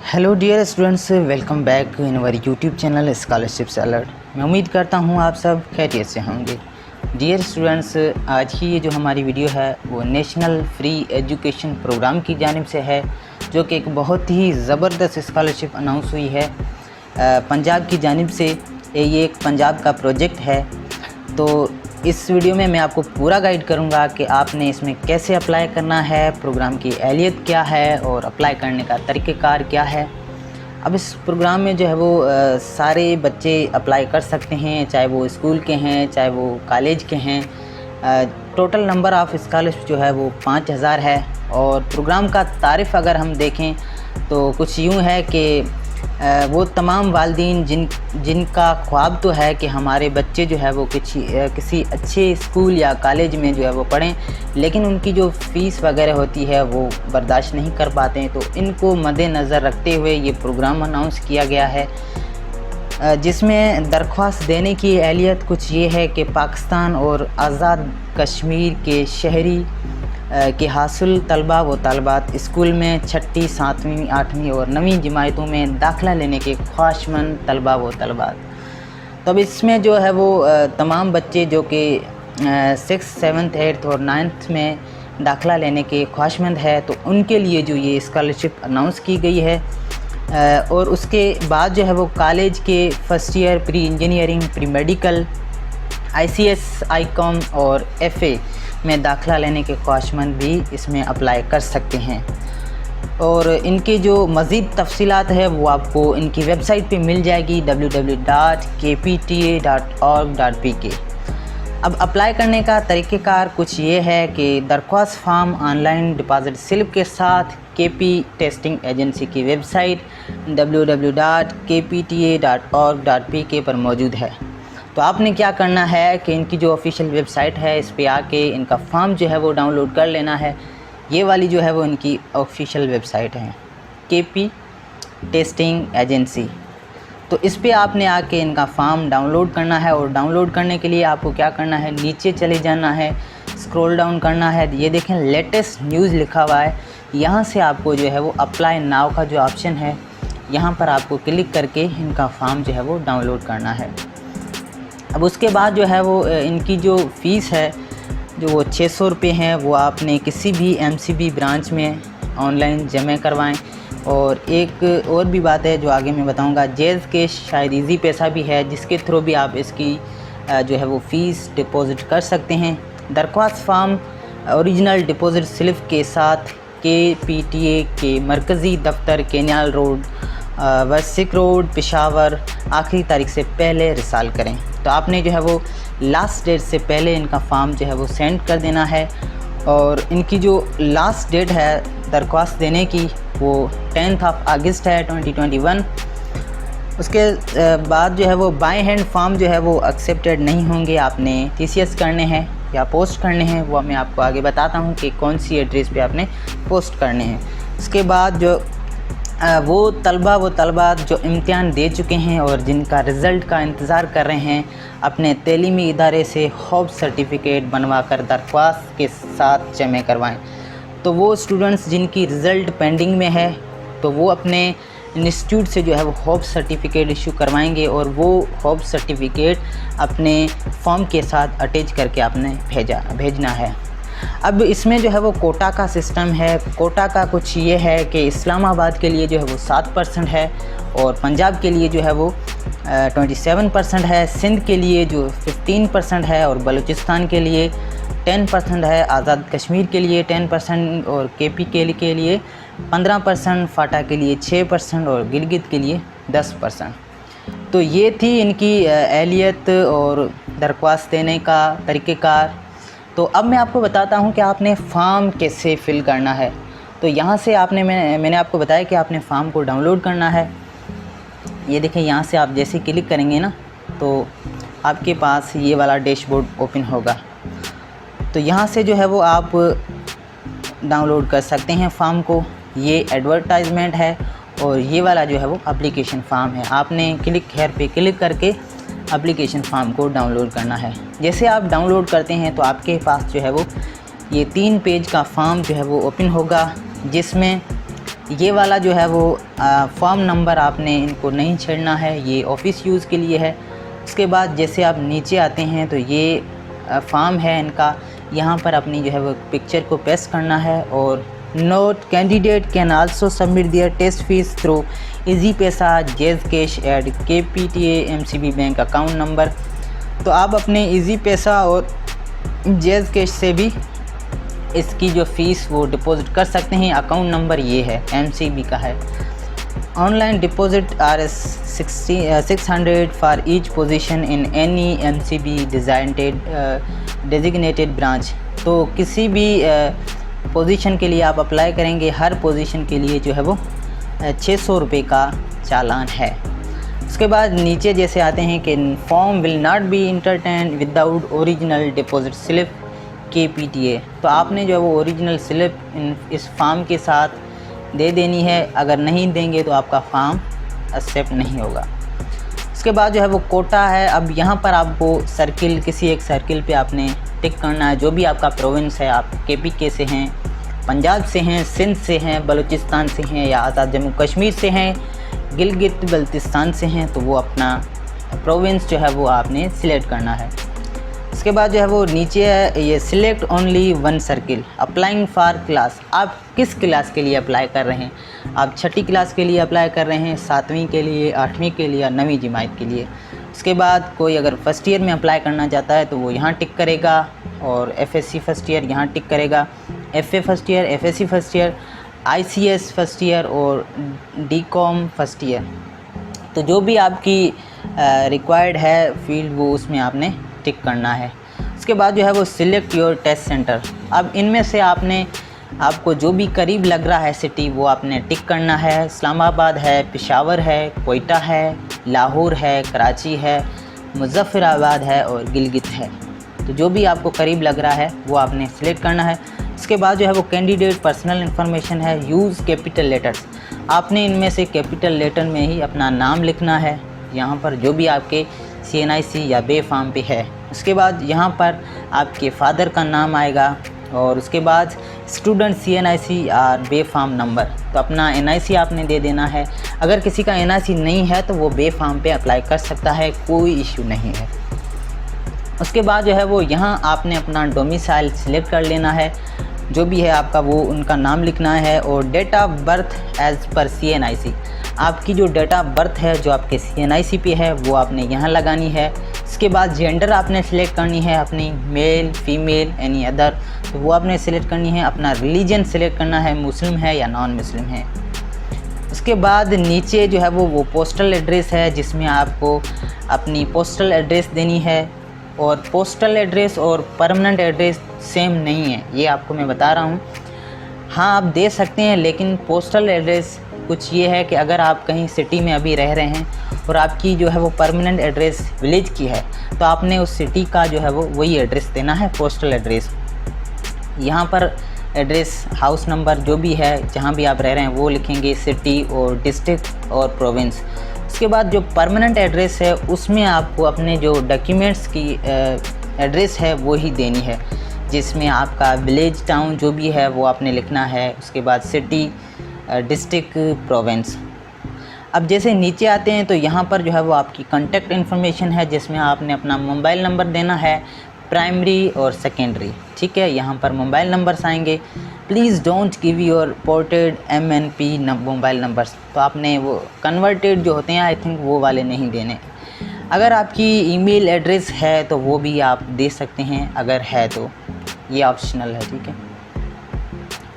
Hello dear students, welcome back in our YouTube channel scholarships alert. मैं उम्मीद करता हूँ आप सब खैरियत से होंगे। डियर स्टूडेंट्स, आज की ये जो हमारी वीडियो है वो नेशनल फ्री एजुकेशन प्रोग्राम की जानिब से है, जो कि एक बहुत ही ज़बरदस्त स्कॉलरशिप अनाउंस हुई है पंजाब की जानिब से। ये एक पंजाब का प्रोजेक्ट है। तो इस वीडियो में मैं आपको पूरा गाइड करूंगा कि आपने इसमें कैसे अप्लाई करना है, प्रोग्राम की एहलियत क्या है और अप्लाई करने का तरीक़ेकार क्या है। अब इस प्रोग्राम में जो है वो सारे बच्चे अप्लाई कर सकते हैं, चाहे वो स्कूल के हैं चाहे वो कॉलेज के हैं। टोटल नंबर ऑफ़ स्कॉलरशिप जो है वो 5000 है। और प्रोग्राम का तारीफ़ अगर हम देखें तो कुछ यूँ है कि वो तमाम वालिदैन जिनका ख्वाब तो है कि हमारे बच्चे जो है वो किसी अच्छे स्कूल या कॉलेज में जो है वो पढ़ें, लेकिन उनकी जो फ़ीस वगैरह होती है वो बर्दाश्त नहीं कर पाते हैं। तो इनको मद्देनज़र रखते हुए ये प्रोग्राम अनाउंस किया गया है, जिसमें दरख्वास्त देने की एहलियत कुछ ये है कि पाकिस्तान और आज़ाद कश्मीर के शहरी के हासिल तलबा व तलबात स्कूल में 6ठी, 7वीं, 8वीं और 9वीं जमातों में दाखिला लेने के ख्वाहिशमंद तलबा व तलबात। तब इसमें जो है वो तमाम बच्चे जो कि 6th, 7th, 8th और 9th में दाखिला लेने के ख्वाहिशमंद है, तो उनके लिए जो ये स्कॉलरशिप अनाउंस की गई है। और उसके बाद जो है वो कॉलेज के first year, pre engineering, pre medical, ICS, ICOM और FA में दाखिला लेने के ख्वाहिशमंद भी इसमें अप्लाई कर सकते हैं। और इनके जो मज़ीद तफसीलात है वो आपको इनकी वेबसाइट पे मिल जाएगी www.kpta.org.pk। अब अप्लाई करने का तरीक़ेकार कुछ ये है कि दरख्वास्त फ़ार्म ऑनलाइन डिपॉज़िट स्लिप के साथ KP टेस्टिंग एजेंसी की वेबसाइट www.kpta.org.pk पर मौजूद है। तो आपने क्या करना है कि इनकी जो ऑफिशियल वेबसाइट है इस पे आके इनका फॉर्म जो है वो डाउनलोड कर लेना है। ये वाली जो है वो इनकी ऑफिशियल वेबसाइट है, KP टेस्टिंग एजेंसी। तो इस पे आपने आके इनका फॉर्म डाउनलोड करना है। और डाउनलोड करने के लिए आपको क्या करना है, नीचे चले जाना है, स्क्रॉल डाउन करना है। ये देखें लेटेस्ट न्यूज़ लिखा हुआ है, यहाँ से आपको जो है वो अप्लाई नाउ का जो ऑप्शन है यहाँ पर आपको क्लिक करके इनका फॉर्म जो है वो डाउनलोड करना है। अब उसके बाद जो है वो इनकी जो फ़ीस है जो वो 600 रुपये हैं, वो आपने किसी भी MCB ब्रांच में ऑनलाइन जमा करवाएं। और एक और भी बात है जो आगे मैं बताऊंगा, जैज़ के शायद ईज़ी पैसा भी है जिसके थ्रू भी आप इसकी जो है वो फ़ीस डिपॉज़िट कर सकते हैं। दरख्वास्त फ़ार्म ओरिजिनल डिपॉज़िट स्लिप के साथ KPTA के मरकज़ी दफ्तर, केनियाल रोड, वर्सिक रोड, पेशावर आखिरी तारीख से पहले रिसाल करें। तो आपने जो है वो लास्ट डेट से पहले इनका फॉर्म जो है वो सेंड कर देना है। और इनकी जो लास्ट डेट है दरख्वास्त देने की वो 10th of August है 2021। उसके बाद जो है वो बाय हैंड फॉर्म जो है वो एक्सेप्टेड नहीं होंगे, आपने TCS करने हैं या पोस्ट करने हैं। वो मैं आपको आगे बताता हूँ कि कौन सी एड्रेस पे आपने पोस्ट करने हैं। उसके बाद जो वो तलबा व तलबात जो इम्तिहान दे चुके हैं और जिनका रिज़ल्ट का इंतज़ार कर रहे हैं, अपने तलीमी इदारे से हॉब सर्टिफिकेट बनवा कर दरख्वास्त के साथ जमा करवाएं। तो वो स्टूडेंट्स जिनकी रिज़ल्ट पेंडिंग में है तो वो अपने इंस्टीट्यूट से जो है वो हॉब सर्टिफिकेट इशू करवाएंगे और वो हॉब सर्टिफिकेट अपने फॉर्म के साथ अटैच करके आपने भेजना है। अब इसमें जो है वो कोटा का सिस्टम है। कोटा का कुछ ये है कि इस्लामाबाद के लिए जो है वो 7% है और पंजाब के लिए जो है वो 27% है, सिंध के लिए जो 15% है और बलूचिस्तान के लिए 10% है, आज़ाद कश्मीर के लिए 10% और KP के लिए 15%, फाटा के लिए 6% और गिलगित के लिए 10%। तो ये थी इनकी एहलियत और दरख्वास्त देने का तरीक़ेकार। तो अब मैं आपको बताता हूँ कि आपने फ़ॉर्म कैसे फ़िल करना है। तो यहाँ से मैंने आपको बताया कि आपने फ़ॉर्म को डाउनलोड करना है। ये देखें, यहाँ से आप जैसे क्लिक करेंगे ना तो आपके पास ये वाला डैशबोर्ड ओपन होगा। तो यहाँ से जो है वो आप डाउनलोड कर सकते हैं फ़ॉर्म को। ये एडवर्टाइजमेंट है और ये वाला जो है वो एप्लीकेशन फ़ॉर्म है। आपने क्लिक हेयर पे क्लिक करके एप्लीकेशन फ़ॉर्म को डाउनलोड करना है। जैसे आप डाउनलोड करते हैं तो आपके पास जो है वो ये 3 पेज का फॉर्म जो है वो ओपन होगा, जिसमें ये वाला जो है वो फॉर्म नंबर आपने इनको नहीं छेड़ना है, ये ऑफिस यूज़ के लिए है। उसके बाद जैसे आप नीचे आते हैं तो ये फॉर्म है इनका, यहाँ पर अपनी जो है वो पिक्चर को पेस्ट करना है। और note, candidate can also submit their test fees through Easypaisa, JazzCash at KPTA MCB bank account number. तो आप अपने इजी पैसा और जैज़ कैश से भी इसकी जो फ़ीस वो डिपॉज़िट कर सकते हैं। अकाउंट नंबर ये है, MCB का है। Online deposit RS 600 for each position in any MCB designated branch. तो किसी भी पोजीशन के लिए आप अप्लाई करेंगे, हर पोजीशन के लिए जो है वो 600 रुपये का चालान है। उसके बाद नीचे जैसे आते हैं कि form will not be entertain without original deposit slip KPTA। तो आपने जो है वो ओरिजिनल स्लिप इस फॉर्म के साथ दे देनी है, अगर नहीं देंगे तो आपका फॉर्म एक्सेप्ट नहीं होगा। उसके बाद जो है वो कोटा है। अब यहाँ पर आपको सर्किल, किसी एक सर्किल पे आपने टिक करना है। जो भी आपका प्रोविंस है, आप KPK से हैं, पंजाब से हैं, सिंध से हैं, बलूचिस्तान से हैं, या आज़ाद जम्मू कश्मीर से हैं, गिलगित बल्तिस्तान से हैं, तो वो अपना प्रोविंस जो है वो आपने सिलेक्ट करना है। उसके बाद जो है वो नीचे है ये select only one circle applying for class. आप किस क्लास के लिए अप्लाई कर रहे हैं? आप छठी क्लास के लिए अप्लाई कर रहे हैं, 7वीं के लिए, 8वीं के लिए या 9वीं जमात के लिए। उसके बाद कोई अगर फर्स्ट ईयर में अप्लाई करना चाहता है तो वो यहाँ टिक करेगा, और FSC फर्स्ट ईयर यहाँ टिक करेगा, FA first year, FSC first year, ICS first year और DCOM फर्स्ट ईयर। तो जो भी आपकी रिक्वायर्ड है फील्ड, वो उसमें आपने टिक करना है। उसके बाद जो है वो सिलेक्ट योर टेस्ट सेंटर। अब इनमें से आपको जो भी करीब लग रहा है सिटी, वो आपने टिक करना है। इस्लामाबाद है, पेशावर है, कोयटा है, लाहौर है, कराची है, मुज़फ़्फ़राबाद है और गिलगित है। तो जो भी आपको करीब लग रहा है वो आपने सिलेक्ट करना है। उसके बाद जो है वो कैंडिडेट पर्सनल इन्फॉर्मेशन है, यूज़ कैपिटल लेटर्स। आपने इनमें से कैपिटल लेटर में ही अपना नाम लिखना है, यहाँ पर जो भी आपके CNIC या बे फार्म पे है। उसके बाद यहाँ पर आपके फादर का नाम आएगा, और उसके बाद स्टूडेंट CNIC या बे फार्म नंबर। तो अपना NIC आपने दे देना है। अगर किसी का NIC नहीं है तो वो बे फार्म पे अप्लाई कर सकता है, कोई इश्यू नहीं है। उसके बाद जो है वो यहाँ आपने अपना डोमिसाइल सिलेक्ट कर लेना है, जो भी है आपका वो उनका नाम लिखना है, और date of birth as per CNIC। आपकी जो डेट ऑफ बर्थ है जो आपके CNIC पे है वो आपने यहाँ लगानी है। इसके बाद जेंडर आपने सिलेक्ट करनी है अपनी, मेल, फीमेल, एनी अदर, तो वो आपने सिलेक्ट करनी है। अपना रिलीजन सिलेक्ट करना है, मुस्लिम है या नॉन मुस्लिम है। उसके बाद नीचे जो है वो पोस्टल एड्रेस है, जिसमें आपको अपनी पोस्टल एड्रेस देनी है। और पोस्टल एड्रेस और परमानेंट एड्रेस सेम नहीं है, ये आपको मैं बता रहा हूँ। हाँ, आप दे सकते हैं, लेकिन पोस्टल एड्रेस कुछ ये है कि अगर आप कहीं सिटी में अभी रह रहे हैं और आपकी जो है वो परमानेंट एड्रेस विलेज की है, तो आपने उस सिटी का जो है वो वही एड्रेस देना है, पोस्टल एड्रेस। यहाँ पर एड्रेस, हाउस नंबर जो भी है जहाँ भी आप रह रहे हैं वो लिखेंगे, सिटी और डिस्ट्रिक्ट और प्रोविंस। उसके बाद जो परमानेंट एड्रेस है उसमें आपको अपने जो डॉक्यूमेंट्स की एड्रेस है वो ही देनी है, जिसमें आपका विलेज, टाउन जो भी है वो आपने लिखना है। उसके बाद सिटी, डिस्ट्रिक्ट, प्रोविंस। अब जैसे नीचे आते हैं तो यहाँ पर जो है वो आपकी कॉन्टैक्ट इन्फॉर्मेशन है, जिसमें आपने अपना मोबाइल नंबर देना है, प्राइमरी और सेकेंडरी। ठीक है, यहाँ पर मोबाइल नंबर्स आएंगे। Please don't give your ported MNP mobile numbers. तो आपने वो कन्वर्टेड जो होते हैं आई थिंक वो वाले नहीं देने। अगर आपकी ईमेल एड्रेस है तो वो भी आप दे सकते हैं, अगर है तो ये ऑप्शनल है। ठीक है,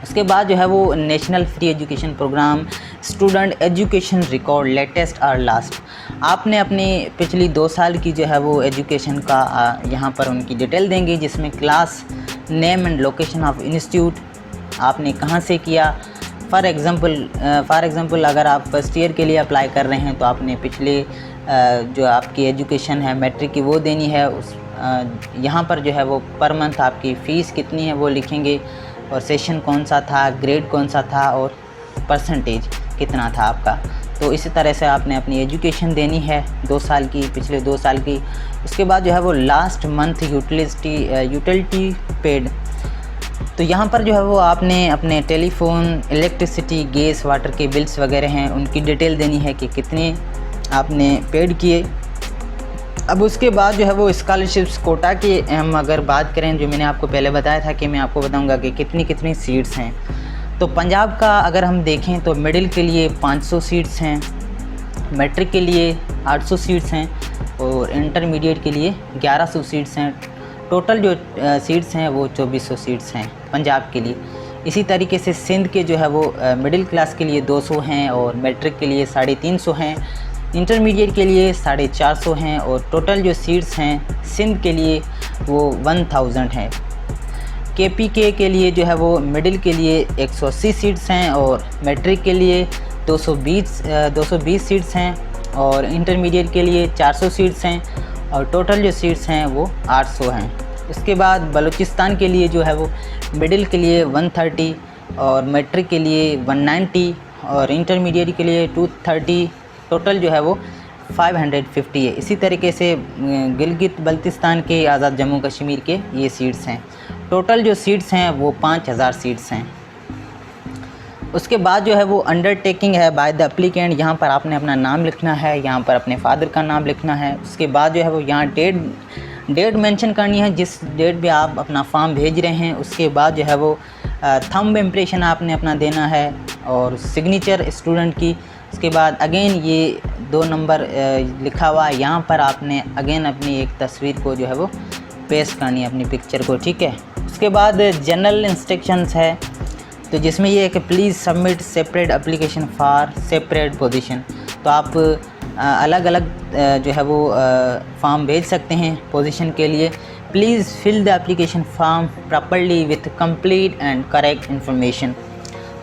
उसके बाद जो है वो national free education program student education record latest और लास्ट। आपने अपनी पिछली 2 साल की जो है वो एजुकेशन का यहाँ पर उनकी डिटेल देंगे, जिसमें class, name and location of institute, आपने कहाँ से किया। फॉर एग्ज़ाम्पल अगर आप फर्स्ट ईयर के लिए अप्लाई कर रहे हैं तो आपने पिछले जो आपकी एजुकेशन है मैट्रिक की वो देनी है। उस यहाँ पर जो है वो पर मंथ आपकी फ़ीस कितनी है वो लिखेंगे, और सेशन कौन सा था, ग्रेड कौन सा था और परसेंटेज कितना था आपका। तो इसी तरह से आपने अपनी एजुकेशन देनी है 2 साल की, पिछले 2 साल की। उसके बाद जो है वो लास्ट मंथ यूटिलिटी पेड, तो यहाँ पर जो है वो आपने अपने टेलीफोन, इलेक्ट्रिसिटी, गैस, वाटर के बिल्स वगैरह हैं उनकी डिटेल देनी है कि कितने आपने पेड किए। अब उसके बाद जो है वो स्कॉलरशिप्स कोटा की हम अगर बात करें, जो मैंने आपको पहले बताया था कि मैं आपको बताऊंगा कि कितनी कितनी सीट्स हैं। तो पंजाब का अगर हम देखें तो मिडिल के लिए 500 सीट्स हैं, मैट्रिक के लिए 800 सीट्स हैं और इंटरमीडिएट के लिए 1100 सीट्स हैं। टोटल जो सीट्स हैं वो 2400 सीट्स हैं पंजाब के लिए। इसी तरीके से सिंध के जो है वो मिडिल क्लास के लिए 200 हैं और मैट्रिक के लिए 350 हैं, इंटरमीडिएट के लिए 450 हैं और टोटल जो सीट्स हैं सिंध के लिए वो 1000 हैं। KPK के लिए जो है वो मिडिल के लिए 180 सीट्स हैं और मैट्रिक के लिए 220 सीट्स हैं और इंटरमीडिएट के लिए 400 सीट्स हैं और टोटल जो सीट्स हैं वो 800 हैं। उसके बाद बलूचिस्तान के लिए जो है वो मिडिल के लिए 130 और मैट्रिक के लिए 190 और इंटरमीडिएट के लिए 230, टोटल जो है वो 550 है। इसी तरीके से गिलगित बल्तिस्तान के आज़ाद जम्मू कश्मीर के ये सीट्स हैं। टोटल जो सीट्स हैं वो 5000 सीट्स हैं। उसके बाद जो है वो अंडरटेकिंग है बाय द एप्लीकेंट। यहाँ पर आपने अपना नाम लिखना है, यहाँ पर अपने फादर का नाम लिखना है। उसके बाद जो है वो यहाँ डेट मेंशन करनी है जिस डेट पे आप अपना फॉर्म भेज रहे हैं। उसके बाद जो है वो थंब इम्प्रेशन आपने अपना देना है और सिग्नेचर स्टूडेंट की। उसके बाद अगेन ये 2 नंबर लिखा हुआ है, यहाँ पर आपने अगेन अपनी एक तस्वीर को जो है वो पेस्ट करनी है, अपनी पिक्चर को, ठीक है। उसके बाद जनरल इंस्ट्रक्शंस है तो जिसमें ये है कि please submit separate application for separate position. तो आप अलग अलग जो है वो फॉर्म भेज सकते हैं पोजीशन के लिए। Please fill the application form properly with complete and correct information.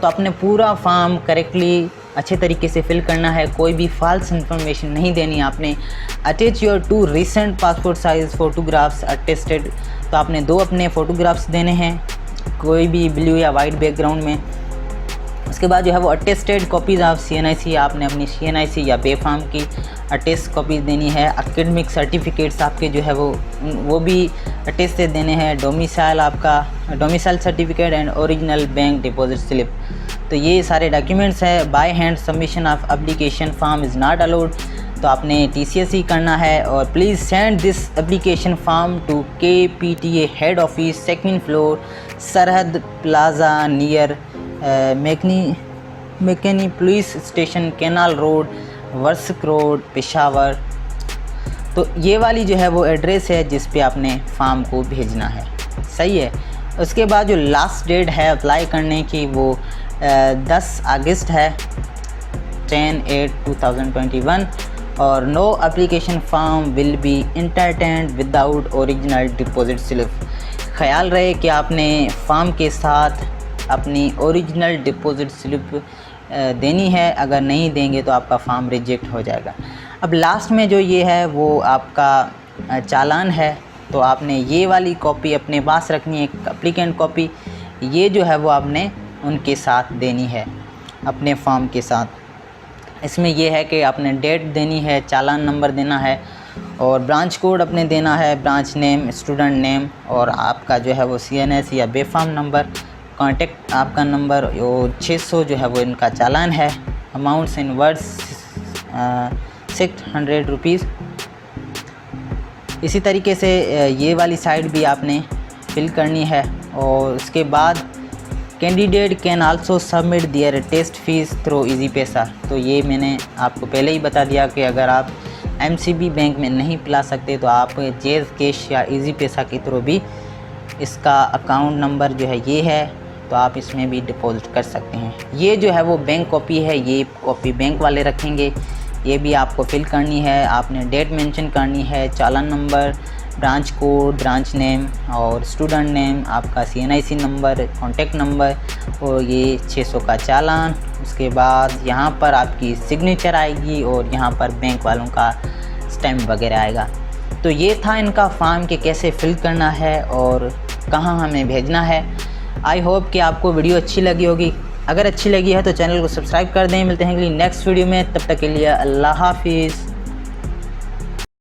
तो आपने पूरा फॉर्म करेक्टली अच्छे तरीके से फिल करना है, कोई भी फॉल्स इन्फॉर्मेशन नहीं देनी आपने। Attach your 2 recent passport size photographs attested. तो आपने 2 अपने फ़ोटोग्राफ्स देने हैं, कोई भी ब्लू या वाइट बैकग्राउंड में। उसके बाद जो है वो अटेस्टेड कॉपीज़ ऑफ CNIC, आपने अपनी CNIC या बेफार्म की अटेस्ट कॉपीज़ देनी है। एकेडमिक सर्टिफिकेट्स आपके जो है वो भी अटेस्टेड देने हैं। डोमिसाइल आपका domicile certificate and original bank deposit slip. तो ये सारे डॉक्यूमेंट्स है। By hand submission of application form is not allowed. तो आपने TCS ही करना है। और please send this application form to KPTA head office, 2nd floor, Sarhad plaza near मैकनी police station, canal road, Warsak road, Peshawar. तो ये वाली जो है वो एड्रेस है जिस पे आपने फॉर्म को भेजना है, सही है। उसके बाद जो लास्ट डेट है अप्लाई करने की वो 10 अगस्त है, 10/8/2021। और no application form will be entertained without original deposit slip. ख्याल रहे कि आपने फॉर्म के साथ अपनी ओरिजिनल डिपॉजिट स्लिप देनी है, अगर नहीं देंगे तो आपका फॉर्म रिजेक्ट हो जाएगा। अब लास्ट में जो ये है वो आपका चालान है। तो आपने ये वाली कॉपी अपने पास रखनी है, एक एप्लीकेंट कॉपी, ये जो है वो आपने उनके साथ देनी है अपने फॉर्म के साथ। इसमें यह है कि आपने डेट देनी है, चालान नंबर देना है और ब्रांच कोड अपने देना है, ब्रांच नेम, स्टूडेंट नेम और आपका जो है वो CNS या बेफार्म नंबर, कांटेक्ट आपका नंबर और 600 जो है वो इनका चालान है। अमाउंट्स इन वर्ड्स 600 रुपीज़। इसी तरीके से ये वाली साइड भी आपने फिल करनी है। और उसके बाद candidate can also submit their test fees through Easypaisa. तो ये मैंने आपको पहले ही बता दिया कि अगर आप MCB बैंक में नहीं पिला सकते तो आप जेज कैश या इजी पैसा के थ्रू भी इसका अकाउंट नंबर जो है ये है, तो आप इसमें भी डिपॉजिट कर सकते हैं। ये जो है वो बैंक कॉपी है, ये कॉपी बैंक वाले रखेंगे। ये भी आपको फिल करनी है, आपने डेट मेंशन करनी है, challan number, branch code, branch name और स्टूडेंट नेम, आपका CNIC नंबर, कॉन्टैक्ट नंबर और ये 600 का चालान। उसके बाद यहाँ पर आपकी सिग्नेचर आएगी और यहाँ पर बैंक वालों का स्टैम्प वगैरह आएगा। तो ये था इनका फॉर्म कि कैसे फिल करना है और कहाँ हमें भेजना है। आई होप कि आपको वीडियो अच्छी लगी होगी। अगर अच्छी लगी है तो चैनल को सब्सक्राइब कर दें। मिलते हैं अगली नेक्स्ट वीडियो में, तब तक के लिए अल्लाह हाफिज़।